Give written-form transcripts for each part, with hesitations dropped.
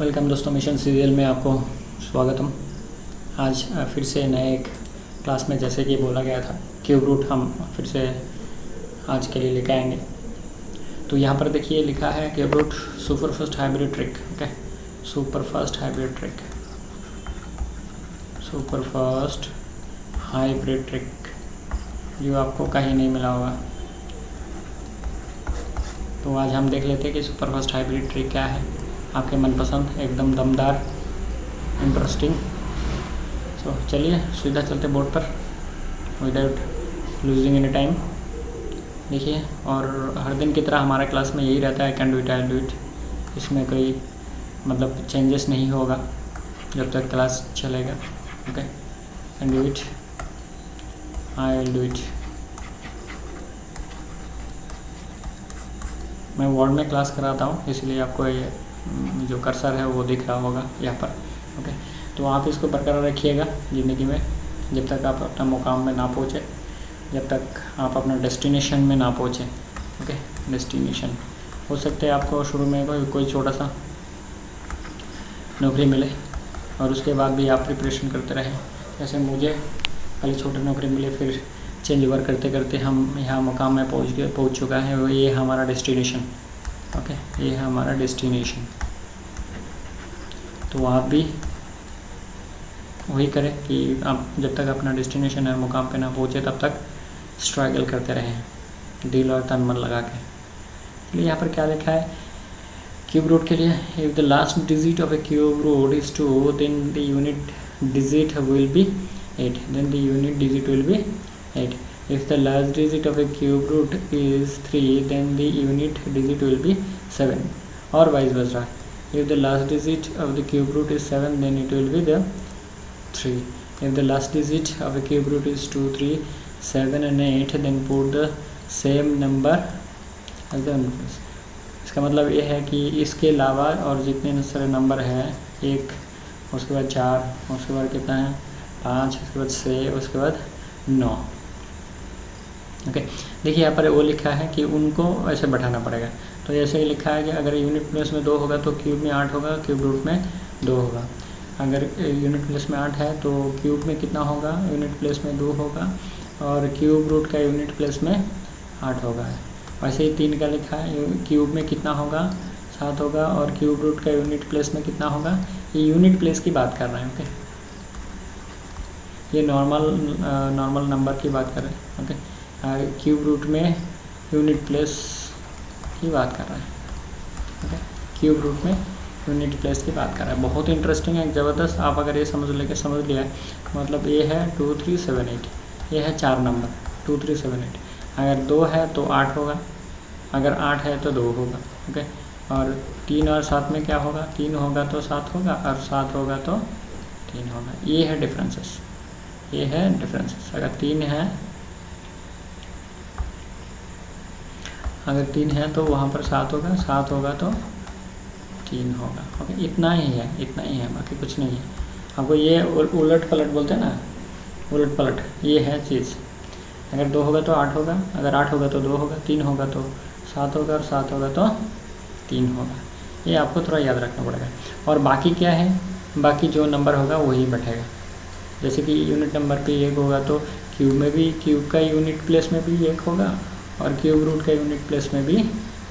Welcome दोस्तों, mission serial में आपको स्वागतम। आज फिर से नए एक क्लास में जैसे कि बोला गया था क्यूब रूट हम फिर से आज के लिए लेकर आएंगे। तो यहाँ पर देखिए लिखा है cube root superfast hybrid trick. Okay, superfast hybrid trick, superfast hybrid trick जो आपको कहीं नहीं मिला होगा। तो आज हम देख लेते हैं कि सुपरफास्ट हाइब्रिड ट्रिक क्या है, आपके मनपसंद एकदम दमदार इंटरेस्टिंग। तो चलिए सीधा चलते बोर्ड पर विदाउट लूजिंग एनी टाइम। देखिए, और हर दिन की तरह हमारे क्लास में यही रहता है, can do it, I do it. इसमें कोई मतलब चेंजेस नहीं होगा जब तक क्लास चलेगा। Okay, can do it, I will do it. मैं वर्ड में क्लास कराता हूँ, इसलिए आपको ये जो कर्सर है वो दिख रहा होगा यहाँ पर। ओके, तो आप इसको बरकरार रखिएगा ज़िंदगी में जब तक आप अपना मुकाम में ना पहुँचे, जब तक आप अपना डेस्टिनेशन में ना पहुँचे। ओके, डेस्टिनेशन हो सकता है आपको शुरू में कोई छोटा सा नौकरी मिले और उसके बाद भी आप प्रिपरेशन करते रहें। जैसे मुझे पहले छोटी नौकरी मिली, फिर चेंज ओवर करते करते हम यहाँ मुकाम में पहुँच चुका है। वो ये हमारा डेस्टिनेशन। ओके, ये है हमारा डेस्टिनेशन। तो आप भी वही करें कि आप जब तक अपना डेस्टिनेशन है मुकाम पे ना पहुँचे तब तक स्ट्रगल करते रहें, दिल और तन मन लगा के। इसलिए यहाँ पर क्या लिखा है क्यूब रूट के लिए, if the last digit of a cube root is 2 then the unit digit will be 8, then the unit digit will be 8. If the last digit of a cube root is 3, then the unit digit will be 7, or vice versa. If the last digit of the cube root is 7, then it will be the 3. If the last digit of a cube root is 2, 3, 7 and 8, then put the same number as the numbers. इसका मतलब ये है कि इसके अलावा और जितने सारे नंबर हैं, 1, उसके बाद 4, उसके बाद कितना है 5, उसके बाद 6, उसके बाद 9। ओके, देखिए यहाँ पर वो लिखा है कि उनको ऐसे बैठाना पड़ेगा। तो ऐसे ही लिखा है कि अगर यूनिट प्लेस में 2 होगा तो क्यूब में 8 होगा, क्यूब रूट में 2 होगा। अगर यूनिट प्लेस में 8 है तो क्यूब में कितना होगा, यूनिट प्लेस में 2 होगा, और क्यूब रूट का यूनिट प्लेस में 8 होगा। वैसे ही 3 का लिखा है, क्यूब में कितना होगा 7 होगा, और क्यूब रूट का यूनिट प्लेस में कितना होगा। ये यूनिट प्लेस की बात कर रहे हैं। ओके, ये नॉर्मल नंबर की बात कर रहे हैं। ओके, क्यूब रूट में यूनिट प्लेस की बात कर रहा है। ओके, क्यूब रूट में यूनिट प्लेस की बात कर रहा है। बहुत इंटरेस्टिंग है, ज़बरदस्त। आप अगर ये समझ लिया, मतलब ये है 2, 3, 7, 8, ये है 4 नंबर 2, 3, 7, 8। अगर 2 है तो 8 होगा, अगर 8 है तो 2 होगा। ओके, और 3 और 7 में क्या होगा, 3 होगा तो 7 होगा, और 7 होगा तो 3 होगा। ये है डिफरेंसेस, ये है डिफरेंसेस। अगर 3 है तो वहाँ पर 7 होगा, 7 होगा तो 3 होगा। ओके, इतना ही है, बाकी कुछ नहीं है। आपको ये उलट पलट बोलते हैं ना, उलट पलट, ये है चीज़। अगर 2 होगा तो 8 होगा, अगर 8 होगा तो 2 होगा, 3 होगा तो 7 होगा, और 7 होगा तो 3 होगा। ये आपको थोड़ा याद रखना पड़ेगा। और बाकी क्या है, बाकी जो नंबर होगा वही बैठेगा। जैसे कि यूनिट नंबर पे 1 होगा तो क्यूब में भी, क्यूब का यूनिट प्लेस में भी 1 होगा, और क्यूब रूट का यूनिट प्लेस में भी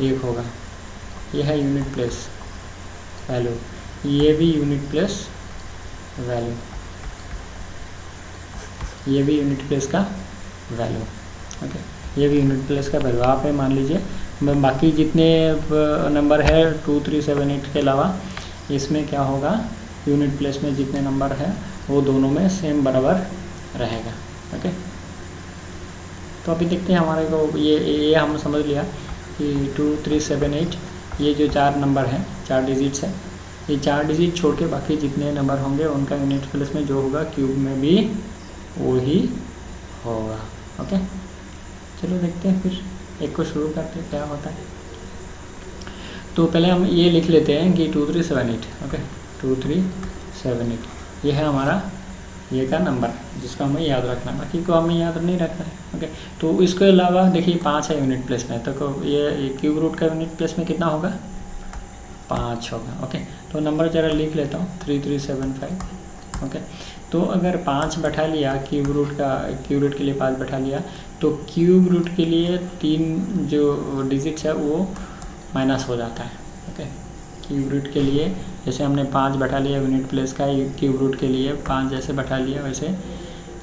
1 होगा। ये है यूनिट प्लेस वैल्यू, ये भी यूनिट प्लेस वैल्यू, ये भी यूनिट प्लेस का वैल्यू। ओके, ये भी यूनिट प्लेस का वैल्यू। आप मान लीजिए बाकी जितने नंबर है 2, 3, 7, 8 के अलावा इसमें क्या होगा, यूनिट प्लेस में जितने नंबर है वो दोनों में सेम बराबर रहेगा। ओके, तो अभी देखते हैं हमारे को ये हम समझ लिया कि 2, 3, 7, 8 ये जो 4 नंबर हैं, 4 डिजिट्स हैं, ये 4 डिजिट छोड़ के बाकी जितने नंबर होंगे उनका यूनिट प्लेस में जो होगा क्यूब में भी वही होगा। ओके, चलो देखते हैं फिर एक को शुरू करते हैं क्या होता है। तो पहले हम ये लिख लेते हैं कि 2, 3, 7, 8। ओके, 2, 3, 7, 8 ये है हमारा ये का नंबर जिसको हमें याद रखना, बाकी को हमें याद नहीं रखना है। ओके, तो इसके अलावा देखिए 5 है यूनिट प्लेस में, तो ये क्यूब रूट का यूनिट प्लेस में कितना होगा 5 होगा। ओके, तो नंबर ज़रा लिख लेता हूँ 3375। ओके, तो अगर 5 बैठा लिया क्यूब रूट के लिए 5 बैठा लिया, तो क्यूब रूट के लिए 3 जो डिजिट्स है वो माइनस हो जाता है। ओके, क्यूब रूट के लिए जैसे हमने 5 बैठा लिया यूनिट प्लेस का, क्यूब रूट के लिए 5 जैसे बैठा लिया, वैसे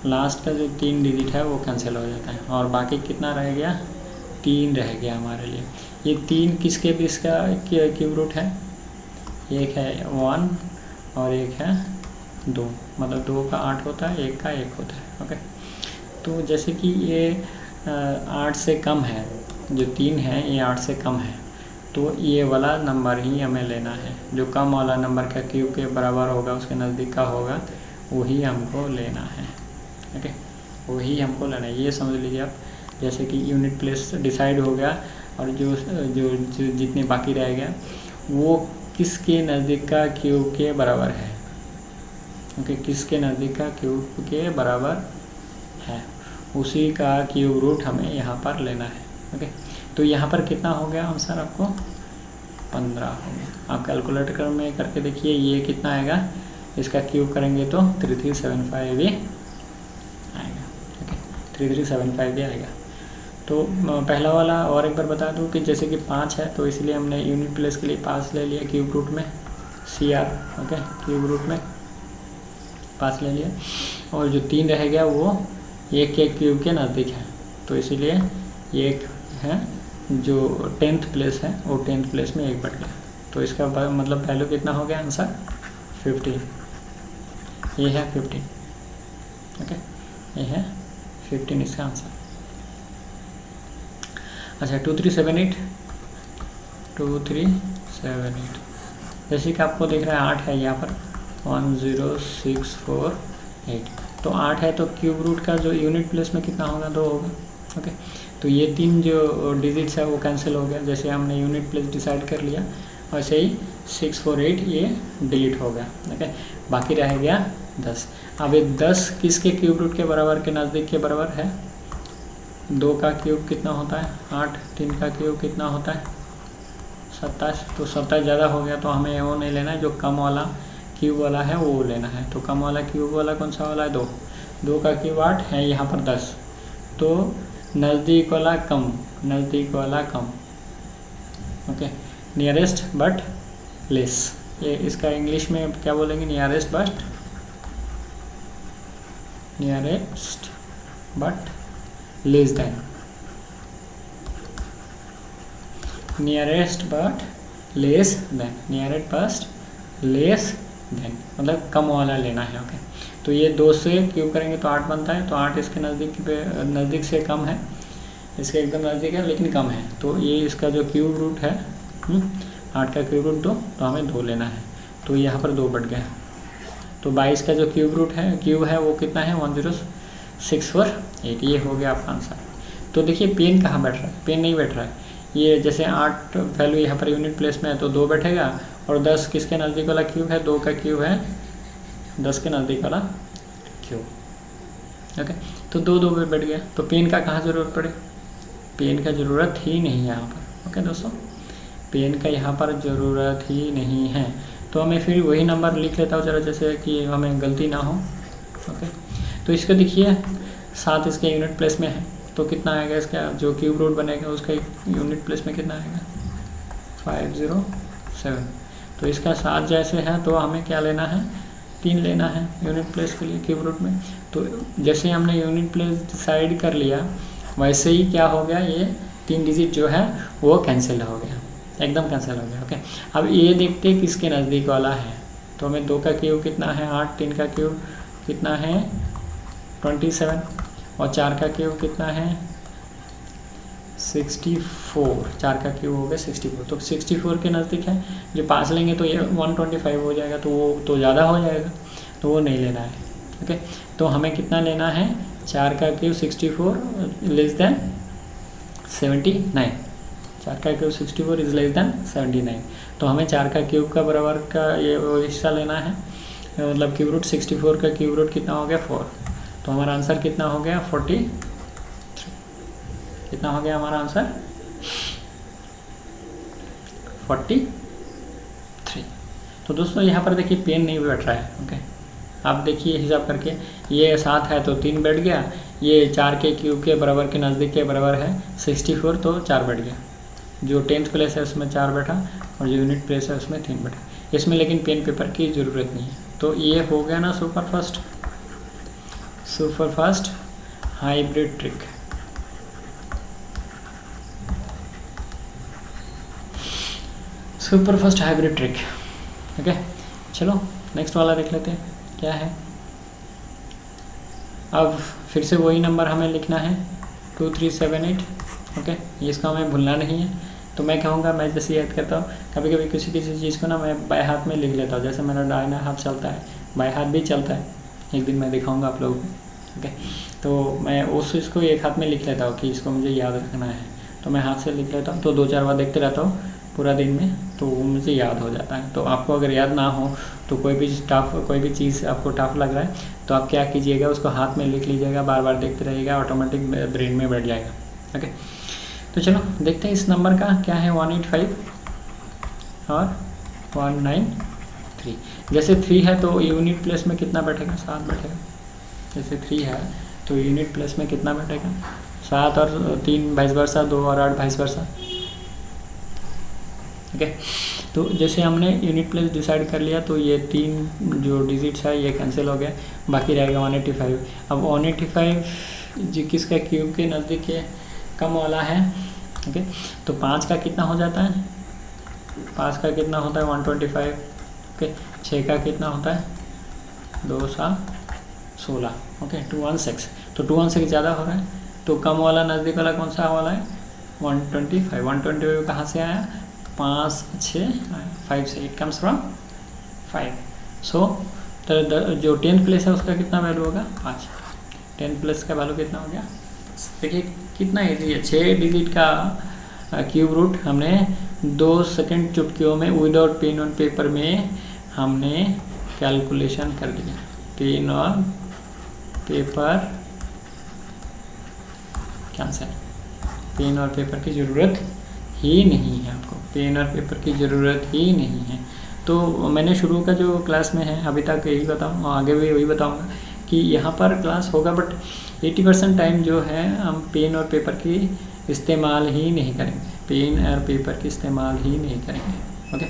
लास्ट का जो 3 डिजिट है वो कैंसिल हो जाता है और बाकी कितना रह गया, 3 रह गया हमारे लिए। ये 3 किसके बीच का क्यूब रूट है, एक है 1 और एक है 2, मतलब 2 का 8 होता है, 1 का 1 होता है। ओके, तो जैसे कि ये 8 से कम है, जो 3 है ये 8 से कम है, तो ये वाला नंबर ही हमें लेना है, जो कम वाला नंबर का क्यूब के बराबर होगा, उसके नज़दीक का होगा, वही हमको लेना है। ओके, वही हमको लेना है, ये समझ लीजिए आप। जैसे कि यूनिट प्लेस डिसाइड हो गया और जो जो, जो जितने बाकी रह गया वो किसके नज़दीक का क्यूब के बराबर है। ओके, किसके नज़दीक का क्यूब के बराबर है, उसी का क्यूब रूट हमें यहाँ पर लेना है। ओके, तो यहाँ पर कितना हो गया आंसर आपको, 15 हो गया। आप कैलकुलेटर में करके देखिए ये कितना आएगा, इसका क्यूब करेंगे तो 3375 भी आएगा। ओके, 3375 भी आएगा। तो पहला वाला और एक बार बता दूं कि जैसे कि 5 है तो इसलिए हमने यूनिट प्लेस के लिए 5 ले लिया क्यूब रूट में, CR। ओके, क्यूब रूट में 5 ले लिया, और जो 3 रह गया वो 1 के क्यूब के नज़दीक है, तो इसीलिए एक है जो 10th प्लेस है वो 10th प्लेस में 1 बढ़ गया, तो इसका मतलब वैल्यू कितना हो गया आंसर, 15। ये है 15। ओके, ये है 15 इसका आंसर। अच्छा, 2378 जैसे कि आपको दिख रहा है 8 है यहाँ पर, 10648, तो 8 है तो क्यूब रूट का जो यूनिट प्लेस में कितना होगा, 2 होगा। ओके, तो ये 3 जो डिजिट्स है वो कैंसिल हो गया, जैसे हमने यूनिट प्लेस डिसाइड कर लिया वैसे ही 648 ये डिलीट हो गया। ओके, बाकी रह गया 10। अब ये 10 किसके क्यूब रूट के बराबर के नज़दीक के बराबर है, 2 का क्यूब कितना होता है 8, 3 का क्यूब कितना होता है 27, तो 27 ज़्यादा हो गया, तो हमें वो नहीं लेना है, जो कम वाला क्यूब वाला है वो लेना है। तो कम वाला क्यूब वाला कौन सा वाला है, 2 का क्यूब 8 है, यहाँ पर 10, तो नज़दीक वाला कम, नज़दीक वाला कम। ओके, नियरेस्ट बट लेस, ये इसका इंग्लिश में क्या बोलेंगे, nearest but less than, nearest but less than, nearest but less than मतलब कम वाला लेना है। ओके, तो ये 2 से क्यूब करेंगे तो 8 बनता है, तो 8 इसके नज़दीक से कम है, इसके एकदम नज़दीक है लेकिन कम है, तो ये इसका जो क्यूब रूट है 8 का क्यूब रूट 2, तो हमें 2 लेना है, तो यहाँ पर 2 बढ़ गया, तो 22 का जो क्यूब है वो कितना है, 10648, ये हो गया आपका आंसर। तो देखिए पेन कहाँ बैठ रहा है, पेन नहीं बैठ रहा है, ये जैसे 8 वैल्यू यहाँ पर यूनिट प्लेस में है तो 2 बैठेगा, और 10 किसके नज़दीक वाला क्यूब है, 2 का क्यूब है 10 के नज़दीक वाला क्यूब। ओके, तो 2 पे बैठ गया, तो पेन का कहाँ ज़रूरत पड़े, पेन का ज़रूरत ही नहीं है यहाँ पर। ओके दोस्तों, पेन का यहाँ पर ज़रूरत ही नहीं है, तो हमें फिर वही नंबर लिख लेता हूँ ज़रा, जैसे कि हमें गलती ना हो। ओके, तो इसका देखिए 7 इसके यूनिट प्लेस में है, तो कितना आएगा इसका जो क्यूब रूट बनेगा उसका यूनिट प्लेस में कितना आएगा, 507। तो इसका 7 जैसे है तो हमें क्या लेना है, 3 लेना है यूनिट प्लेस के लिए क्यूब रूट में। तो जैसे हमने यूनिट प्लेस डिसाइड कर लिया वैसे ही क्या हो गया, ये 3 डिजिट जो है वो कैंसिल हो गया, एकदम कैंसिल हो गया। ओके, अब ये देखते हैं किसके नज़दीक वाला है, तो हमें 2 का क्यूब कितना है 8, 3 का क्यूब कितना है 27, और 4 का क्यूब कितना है 64, 4 का क्यूब हो गया 64, तो 64 के नज़दीक है, जो 5 लेंगे तो ये 125 हो जाएगा, तो वो तो ज़्यादा हो जाएगा, तो वो नहीं लेना है। ओके, तो हमें कितना लेना है, 4 का क्यूब 64 लेस देन 79, 4 का क्यूब 64 इज लेस देन 79, तो हमें 4 का क्यूब का बराबर का ये हिस्सा लेना है, मतलब क्यूब रूट 64 का क्यूब रूट कितना हो गया 4, तो हमारा आंसर कितना हो गया 43, कितना हो गया हमारा आंसर 43। तो दोस्तों यहाँ पर देखिए पेन नहीं बैठ रहा है। ओके, आप देखिए हिसाब करके, ये 7 है तो 3 बैठ गया, ये 4 के क्यूब के बराबर के नज़दीक के बराबर है 64, तो 4 बैठ गया। जो 10th प्लेस है उसमें 4 बैठा और जो यूनिट प्लेस है उसमें 3 बैठा। इसमें लेकिन पेन पेपर की ज़रूरत नहीं है। तो ये हो गया ना superfast hybrid trick. Superfast hybrid trick. Okay, चलो नेक्स्ट वाला देख लेते हैं क्या है। अब फिर से वही नंबर हमें लिखना है 2378। ओके, इसका हमें भूलना नहीं है। तो मैं कहूँगा, मैं जैसे याद करता हूँ, कभी कभी किसी चीज़ को ना मैं बाएं हाथ में लिख लेता हूँ। जैसे मेरा दाहिना हाथ चलता है, बाएं हाथ भी चलता है, एक दिन मैं दिखाऊँगा आप लोगों को। ओके, तो मैं उस चीज़ को एक हाथ में लिख लेता हूँ कि इसको मुझे याद रखना है, तो मैं हाथ से लिख लेता हूँ। तो 2-4 बार देखते रहता हूँ पूरा दिन में, तो वो मुझे याद हो जाता है। तो आपको अगर याद ना हो तो कोई भी चीज़ आपको टफ लग रहा है तो आप क्या कीजिएगा, उसको हाथ में लिख लीजिएगा, बार बार देखते रहिएगा, ऑटोमेटिक ब्रेन में बैठ जाएगा। ओके, तो चलो देखते हैं इस नंबर का क्या है। 185 और 193। जैसे 3 है तो यूनिट प्लेस में कितना बैठेगा, 7 बैठेगा। जैसे 3 है तो यूनिट प्लेस में कितना बैठेगा, 7 और 3 वाइस वर्सा, 2 और 8 वाइस वर्सा। ओके, तो जैसे हमने यूनिट प्लेस डिसाइड कर लिया तो ये 3 जो डिजिट्स है ये कैंसिल हो गया, बाकी रहेगा 185। अब 185 जी किसका क्यूब के नज़दीक है, कम वाला है। ओके, तो 5 का कितना हो जाता है, 5 का कितना होता है 125। ओके, 6 का कितना होता है 2 × 16। ओके, 216। तो 216 ज़्यादा हो रहा है, तो कम वाला नज़दीक वाला कौन सा वाला है 125। 125 कहाँ से आया, 5 6 5 से, इट कम्स फ्रॉम 5। सो जो 10th प्लेस है उसका कितना वैल्यू होगा 5। 10th प्लेस का वैल्यू कितना हो गया। देखिए कितना ईजी है, 6 डिजिट का क्यूब रूट हमने 2 सेकंड चुटकियों में विदाउट पेन और पेपर में हमने कैलकुलेशन कर दिया। पेन और पेपर कैंसिल, पेन और पेपर की ज़रूरत ही नहीं है, आपको पेन और पेपर की ज़रूरत ही नहीं है। तो मैंने शुरू का जो क्लास में है अभी तक यही बताऊँ, आगे भी वही बताऊँगा कि यहाँ पर क्लास होगा, बट 80% टाइम जो है हम पेन और पेपर की इस्तेमाल ही नहीं करेंगे, पेन और पेपर की इस्तेमाल ही नहीं करेंगे। ओके,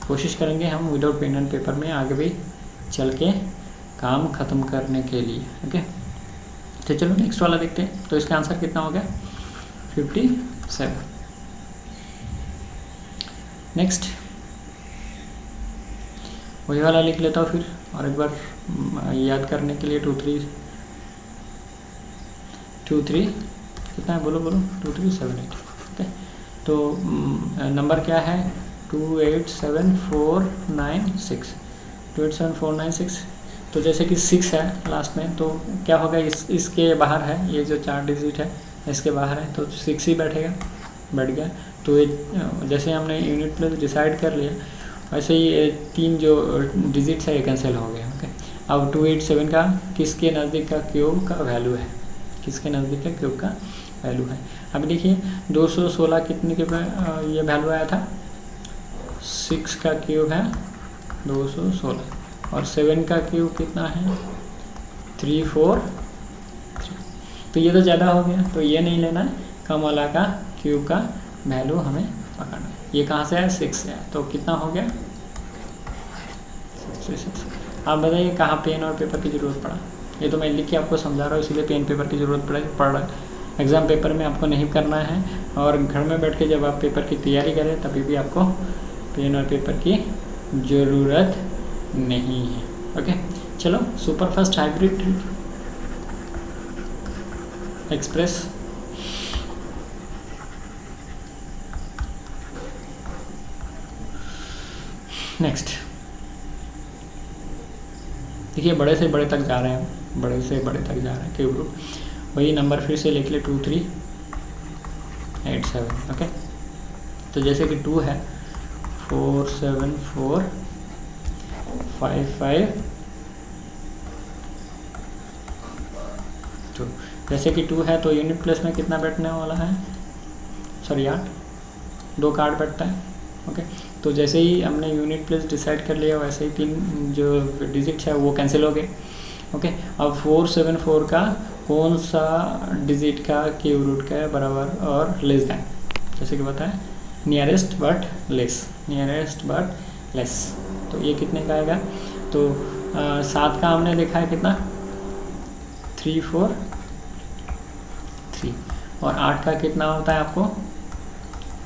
कोशिश करेंगे हम विदाउट पेन एंड पेपर में आगे भी चल के काम ख़त्म करने के लिए। ओके, तो चलो नेक्स्ट वाला देखते हैं। तो इसका आंसर कितना हो गया 57। नेक्स्ट वही वाला लिख लेता हूँ फिर और एक बार याद करने के लिए 23 कितना है, बोलो 2378। ओके, तो नंबर क्या है 287496। 287496। तो जैसे कि 6 है लास्ट में, तो क्या होगा, इसके बाहर है, ये जो 4 डिजिट है इसके बाहर है, तो 6 ही बैठेगा, बैठ गया। तो ये जैसे हमने यूनिट प्लेस डिसाइड कर लिया, वैसे ही 3 जो डिजिट्स है ये कैंसिल हो गया। ओके, अब 287 का किसके नज़दीक का क्यूब का वैल्यू है, किसके नज़दीक का क्यूब का वैल्यू है। अब देखिए 216 कितने के ये वैल्यू आया था, 6 का क्यूब है 216 और 7 का क्यूब कितना है 343। तो ये तो ज़्यादा हो गया, तो ये नहीं लेना है, कम वाला का क्यूब का वैल्यू हमें पकड़ना है। ये कहाँ से है 6 से है, तो कितना हो गया 66। आप बताइए कहाँ पेन और पेपर की ज़रूरत पड़ा। ये तो मैं लिख के आपको समझा रहा हूँ, इसीलिए पेन पेपर की ज़रूरत पड़ रहा है। एग्ज़ाम पेपर में आपको नहीं करना है, और घर में बैठ के जब आप पेपर की तैयारी करें तभी भी आपको पेन और पेपर की ज़रूरत नहीं है। ओके, चलो सुपरफास्ट हाइब्रिड एक्सप्रेस नेक्स्ट। देखिए बड़े से बड़े तक जा रहे हैं, बड़े से बड़े तक जा रहे हैं क्यूब रूट। वही नंबर फिर से लिख ले 2387। ओके, तो जैसे कि 2 है 47455। जैसे कि 2 है तो यूनिट प्लेस में कितना बैठने वाला है, सॉरी 8, 2 का 8 बैठता है। ओके, तो जैसे ही हमने यूनिट प्लेस डिसाइड कर लिया वैसे ही 3 जो डिजिट्स है वो कैंसिल हो गए। ओके, अब 474 का कौन सा डिजिट का क्यूब रूट का है बराबर और लेस दैन, जैसे कि बताएं nearest but less, nearest but less. तो ये कितने का आएगा? तो 7 का हमने देखा है कितना 3 4 3, और 8 का कितना होता है आपको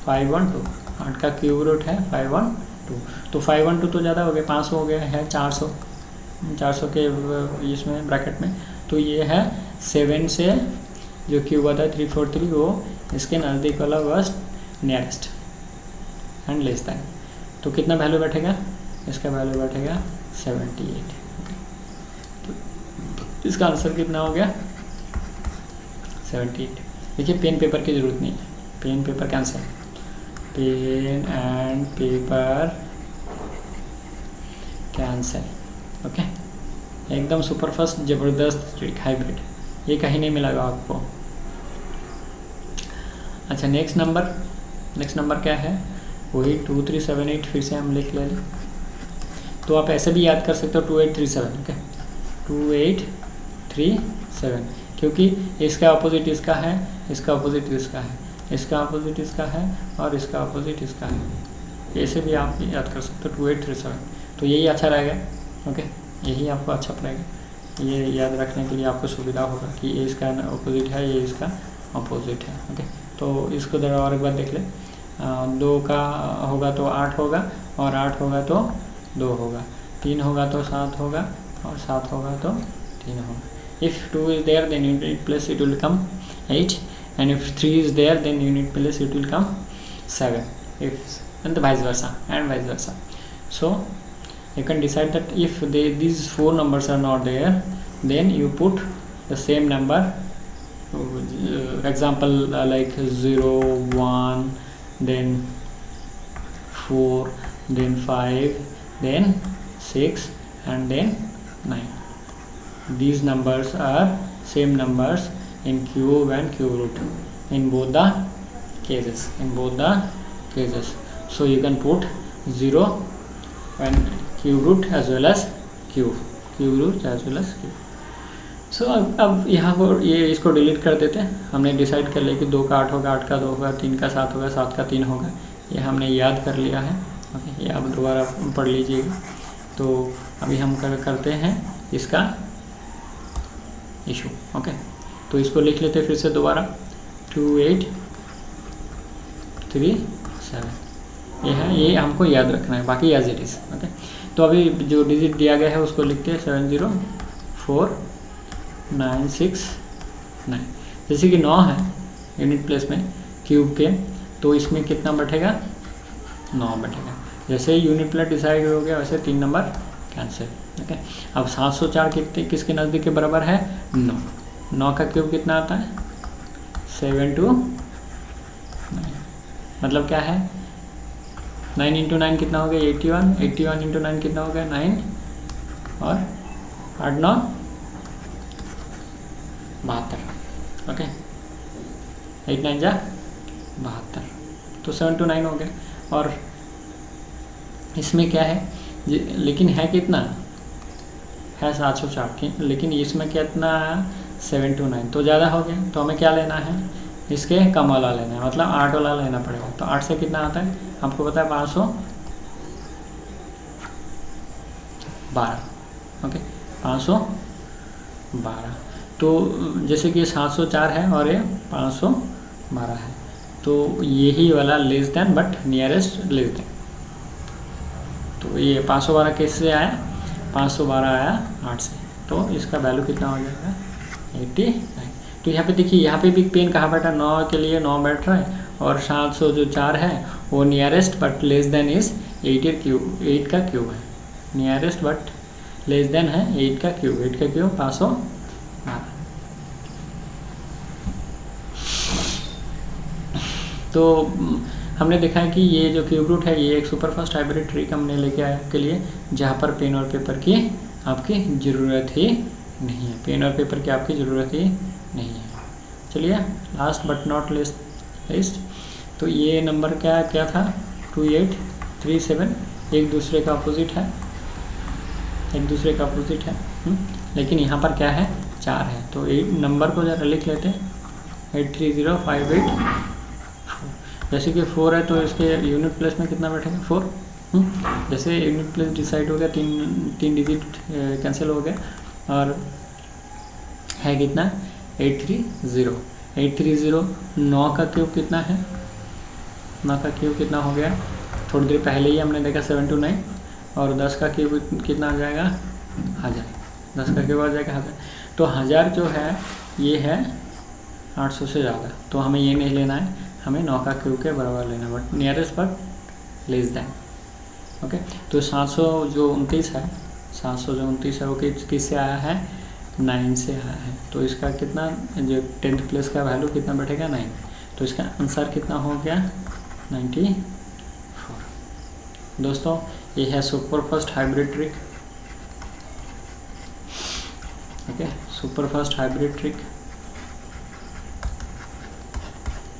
5 1 2, 8 का क्यूब रूट है 5 1 2, तो 5 1 2 तो ज़्यादा हो गया, 500 हो गया है 400 के इसमें ब्रैकेट में। तो ये है 7 से जो क्यूब आता है 343 वो इसके नज़दीक वाला worst nearest and less than. तो कितना वैल्यू बैठेगा? इसका वैल्यू बैठेगा 78। तो इसका आंसर कितना हो गया 78। देखिए पेन पेपर की ज़रूरत नहीं है, pen paper cancel, pen and paper cancel. Okay, एकदम सुपर फास्ट ज़बरदस्त ट्रिक हाइब्रिड, ये कहीं नहीं मिलेगा आपको। अच्छा नेक्स्ट नंबर क्या है? वही 2378 फिर से हम लिख ले। तो आप ऐसे भी याद कर सकते हो 2837। ओके 2837, क्योंकि इसका अपोजिट इसका है, इसका अपोजिट इसका है, इसका अपोजिट इसका है और इसका अपोजिट इसका है। ऐसे भी आप याद कर सकते हो 2837। तो यही अच्छा रहेगा। ओके, यही आपको अच्छा पड़ेगा, ये याद रखने के लिए आपको सुविधा होगा कि ये इसका अपोजिट है, ये इसका अपोजिट है। ओके, तो इसको ज़रा और एक बार देख ले। 2 का होगा तो 8 होगा, और 8 होगा तो 2 होगा, 3 होगा तो 7 होगा, और 7 होगा तो 3 होगा। If 2 is there then unit place it will come 8, and if 3 is there then unit place it will come 7, if and vice versa. So you can decide that if these 4 numbers are not there then you put the same number, example like 0 1 then 4 then 5 then 6 and then 9. These numbers are same numbers in cube and cube root in both the cases, so you can put 0 and cube root as well as cube root as well as cube. So अब यहाँ पर ये इसको delete कर देते हैं। हमने decide कर लिया कि 2 का 8 होगा, 8 का 2 होगा, 3 का 7 होगा, 7 का 3 होगा, ये हमने याद कर लिया है। ओके, ये आप दोबारा पढ़ लीजिएगा। तो अभी हम करते हैं इसका इशू। ओके, तो इसको लिख लेते हैं फिर से दोबारा 2837 ये है, ये हमको याद रखना है, बाकी एज इट इज़। ओके, तो अभी जो डिजिट दिया गया है उसको लिखते हैं 704969। जैसे कि 9 है यूनिट प्लेस में क्यूब के, तो इसमें कितना बैठेगा 9 बैठेगा। जैसे ही यूनिट प्लेस डिसाइड हो गया वैसे 3 नंबर कैंसिल। ओके, अब 704 किसके नज़दीक के बराबर है 9 का क्यूब कितना आता है 729, मतलब क्या है 9 × 9 कितना हो गया 81, 81 × 9 कितना हो गया 9, और 8 9 72। ओके, 8 9 जा 72, तो 729 हो गया। और इसमें क्या है लेकिन है कितना है 704, लेकिन इसमें कितना है 729, तो ज़्यादा हो गया। तो हमें क्या लेना है, इसके कम वाला लेना है, मतलब 8 वाला लेना पड़ेगा। तो 8 से कितना आता है आपको पता है 512। ओके, 512। तो जैसे कि 704 है और ये 512 है, तो यही वाला less than but nearest less than. तो ये 512 कैसे आया 512 आया 8 से, तो इसका वैल्यू कितना हो जाएगा 89। तो यहाँ पे देखिए, यहाँ पे भी पेन कहाँ बैठा 9 के लिए 9 बैठ रहा है, और 704 है वो nearest but less than is 8 का क्यूब है, नियरेस्ट बट लेस देन है 8 का क्यूब, 8 का क्यूब 512। तो हमने देखा है कि ये जो क्यूब रूट है ये एक सुपरफास्ट हाइब्रिड ट्रिक हमने लेके आया आपके लिए, जहाँ पर पेन और पेपर की आपकी ज़रूरत ही नहीं है, पेन और पेपर की आपकी ज़रूरत ही नहीं है। चलिए लास्ट बट नॉट लिस्ट, तो ये नंबर क्या था 2837। 3 7 एक दूसरे का अपोजिट है, लेकिन यहाँ पर क्या है 4 है, तो नंबर को ज़रा लिख लेते हैं 830584। जैसे कि 4 है तो इसके यूनिट प्लेस में कितना बैठेगा 4। जैसे यूनिट प्लेस डिसाइड हो गया, तीन डिजिट कैंसिल हो गया और है कितना 830। 9 का क्यूब कितना है, 9 का क्यूब कितना हो गया, थोड़ी देर पहले ही हमने देखा 7 to 9, और 10 का क्यूब कितना आ जाएगा 1000। 10 का क्यूब आ जाएगा 1000। तो 1000 जो है ये है 800 से ज़्यादा, तो हमें ये नहीं लेना है, हमें 9 का क्यूब के बराबर लेना है, बट नियरेस्ट पर लेस दैन। ओके, तो 700 जो 29 है, 700 जो 29 है वो किससे आया है 9 से आया है, तो इसका कितना जो 10th प्लेस का वैल्यू कितना बैठेगा 9, तो इसका आंसर कितना हो गया 94। दोस्तों ये है superfast hybrid trick. Okay, superfast hybrid trick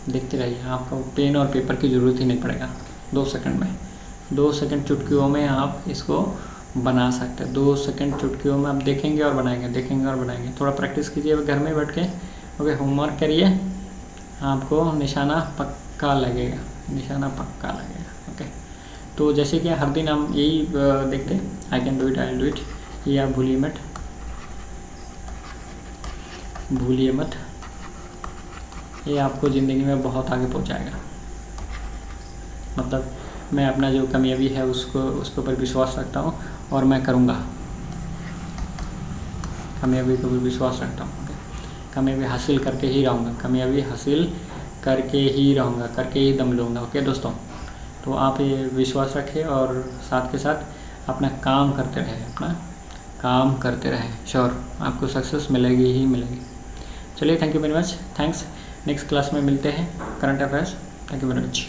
देखते रहिए, आपको पेन और पेपर की ज़रूरत ही नहीं पड़ेगा। 2 सेकंड में, 2 सेकंड चुटकियों में आप इसको बना सकते हैं। 2 सेकंड चुटकियों में आप देखेंगे और बनाएंगे। थोड़ा प्रैक्टिस कीजिए घर में बैठ के। ओके, होमवर्क करिए, आपको निशाना पक्का लगेगा। ओके, तो जैसे कि हर दिन हम यही देखते हैं, I can do it, I will do it, ये आप भूलिए मत, ये आपको ज़िंदगी में बहुत आगे पहुंचाएगा। मतलब मैं अपना जो कामयाबी है उसके ऊपर विश्वास रखता हूँ और मैं करूँगा, कामयाबी के ऊपर विश्वास रखता हूँ। कामयाबी हासिल करके ही रहूँगा, करके ही दम लूँगा। ओके दोस्तों, तो आप ये विश्वास रखें और साथ के साथ अपना काम करते रहें। श्योर आपको सक्सेस मिलेगी। चलिए, thank you very much, thanks. Next class में मिलते हैं, current affairs. Thank you very much.